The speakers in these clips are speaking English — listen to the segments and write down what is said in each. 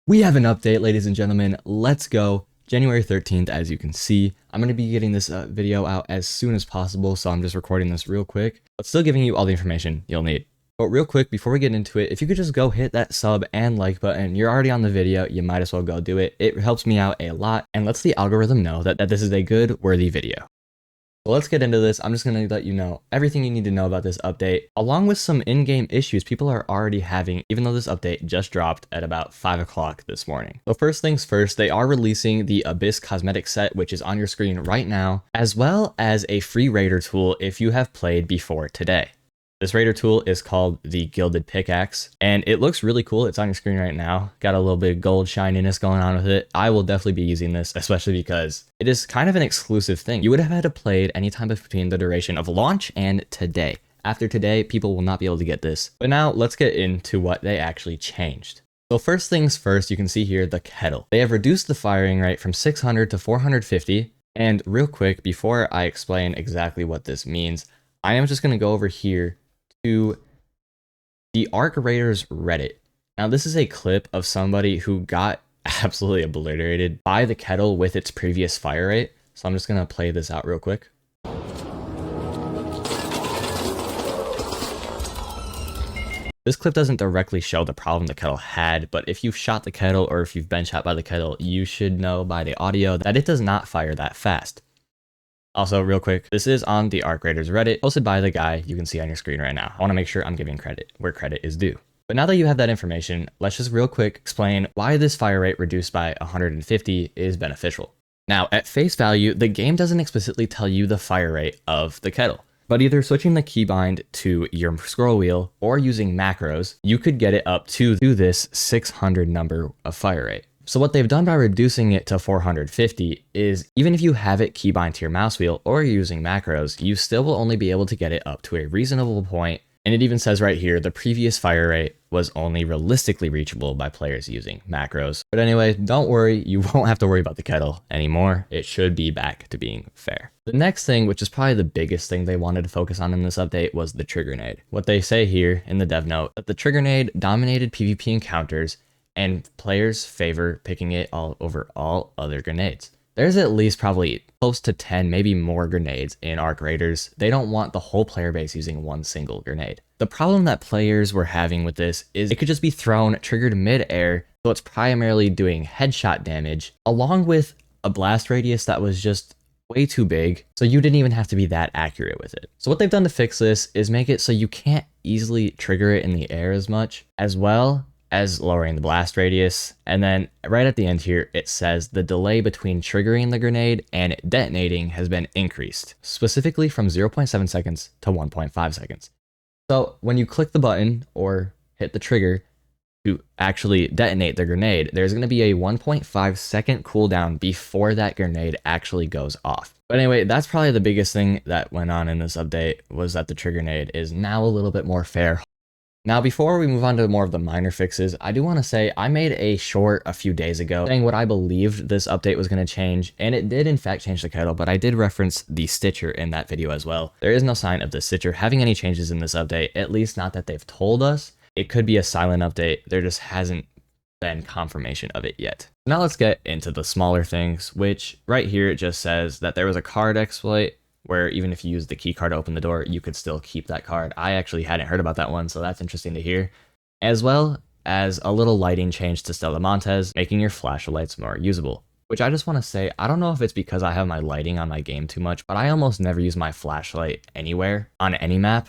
We have an update, ladies and gentlemen. Let's go. January 13th, as you can see. I'm going to be getting this video out as soon as possible, so I'm just recording this real quick, but still giving you all the information you'll need. But real quick, before we get into it, if you could just go hit that sub and like button. You're already on the video, you might as well go do it. It helps me out a lot and lets the algorithm know that this is a good, worthy video. Well, let's get into this. I'm just going to let you know everything you need to know about this update, along with some in-game issues people are already having, even though this update just dropped at about 5 o'clock this morning. So first things first, they are releasing the Abyss cosmetic set, which is on your screen right now, as well as a free raider tool if you have played before today. This raider tool is called the Gilded Pickaxe, and it looks really cool. It's on your screen right now. Got a little bit of gold shininess going on with it. I will definitely be using this, especially because it is kind of an exclusive thing. You would have had to play it any time between the duration of launch and today. After today, people will not be able to get this. But now let's get into what they actually changed. So first things first, you can see here the kettle. They have reduced the firing rate from 600 to 450. And real quick, before I explain exactly what this means, I am just going to go over here to the Arc Raiders Reddit. Now this is a clip of somebody who got absolutely obliterated by the kettle with its previous fire rate. So I'm just gonna play this out real quick. This clip doesn't directly show the problem the kettle had, but if you've shot the kettle or if you've been shot by the kettle, you should know by the audio that it does not fire that fast. Also, real quick, this is on the Arc Raiders Reddit, posted by the guy you can see on your screen right now. I want to make sure I'm giving credit where credit is due. But now that you have that information, let's just real quick explain why this fire rate reduced by 150 is beneficial. Now, at face value, the game doesn't explicitly tell you the fire rate of the kettle, but either switching the keybind to your scroll wheel or using macros, you could get it up to this 600 number of fire rate. So what they've done by reducing it to 450 is even if you have it keybind to your mouse wheel or you're using macros, you still will only be able to get it up to a reasonable point. And it even says right here, the previous fire rate was only realistically reachable by players using macros. But anyway, don't worry, you won't have to worry about the kettle anymore. It should be back to being fair. The next thing, which is probably the biggest thing they wanted to focus on in this update, was the trigger nade. What they say here in the dev note, that the trigger nade dominated PvP encounters and players favor picking it all over all other grenades. There's at least probably close to 10, maybe more grenades in Arc Raiders. They don't want the whole player base using one single grenade. The problem that players were having with this is it could just be thrown triggered mid-air, so it's primarily doing headshot damage, along with a blast radius that was just way too big, so you didn't even have to be that accurate with it. So what they've done to fix this is make it so you can't easily trigger it in the air as much, as well as lowering the blast radius. And then right at the end here, it says the delay between triggering the grenade and detonating has been increased, specifically from 0.7 seconds to 1.5 seconds. So when you click the button or hit the trigger to actually detonate the grenade, there's going to be a 1.5 second cooldown before that grenade actually goes off. But anyway, that's probably the biggest thing that went on in this update, was that the trigger nade is now a little bit more fair. Now, before we move on to more of the minor fixes, I do want to say I made a short a few days ago saying what I believed this update was going to change, and it did in fact change the kettle, but I did reference the stitcher in that video as well. There is no sign of the stitcher having any changes in this update, at least not that they've told us. It could be a silent update, there just hasn't been confirmation of it yet. Now let's get into the smaller things, which right here it just says that there was a card exploit where even if you use the key card to open the door, you could still keep that card. I actually hadn't heard about that one, so that's interesting to hear. As well as a little lighting change to Stella Montez, making your flashlights more usable. Which I just want to say, I don't know if it's because I have my lighting on my game too much, but I almost never use my flashlight anywhere, on any map,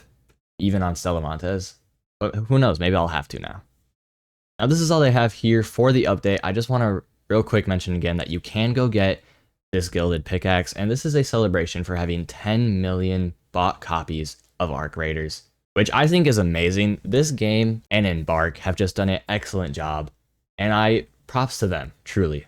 even on Stella Montez. But who knows, maybe I'll have to now. Now this is all they have here for the update. I just want to real quick mention again that you can go get this Gilded Pickaxe, and this is a celebration for having 10 million bought copies of Arc Raiders, which I think is amazing. This game and Embark have just done an excellent job, and props to them, truly.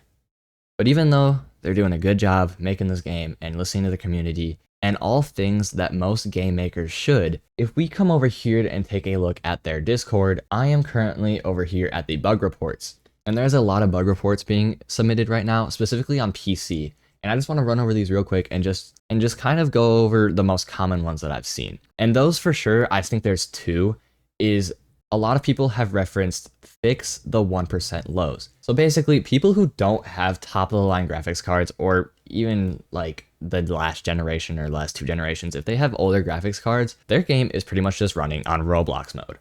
But even though they're doing a good job making this game and listening to the community, and all things that most game makers should, if we come over here and take a look at their Discord, I am currently over here at the bug reports, and there's a lot of bug reports being submitted right now, specifically on PC. And I just want to run over these real quick and just kind of go over the most common ones that I've seen. And those for sure, I think there's two, is a lot of people have referenced fix the 1% lows. So basically, people who don't have top of the line graphics cards, or even like the last generation or last 2 generations, if they have older graphics cards, their game is pretty much just running on Roblox mode.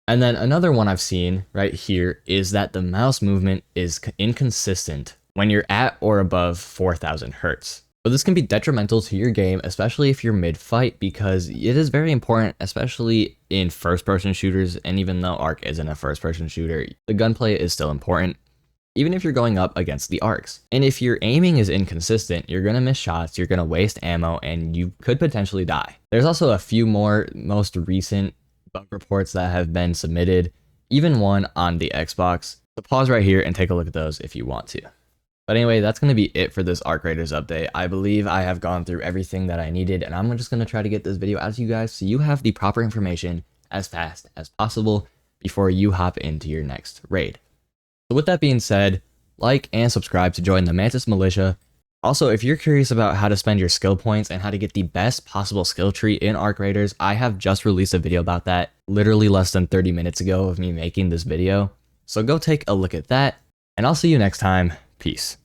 And then another one I've seen right here is that the mouse movement is inconsistent when you're at or above 4000 hertz. So this can be detrimental to your game, especially if you're mid-fight, because it is very important, especially in first-person shooters, and even though Ark isn't a first-person shooter, the gunplay is still important, even if you're going up against the Arks. And if your aiming is inconsistent, you're going to miss shots, you're going to waste ammo, and you could potentially die. There's also a few more most recent bug reports that have been submitted, even one on the Xbox. So pause right here and take a look at those if you want to. But anyway, that's going to be it for this Ark Raiders update. I believe I have gone through everything that I needed, and I'm just going to try to get this video out to you guys so you have the proper information as fast as possible before you hop into your next raid. So with that being said, like and subscribe to join the Mantis Militia. Also, if you're curious about how to spend your skill points and how to get the best possible skill tree in Ark Raiders, I have just released a video about that literally less than 30 minutes ago of me making this video. So go take a look at that, and I'll see you next time. Peace.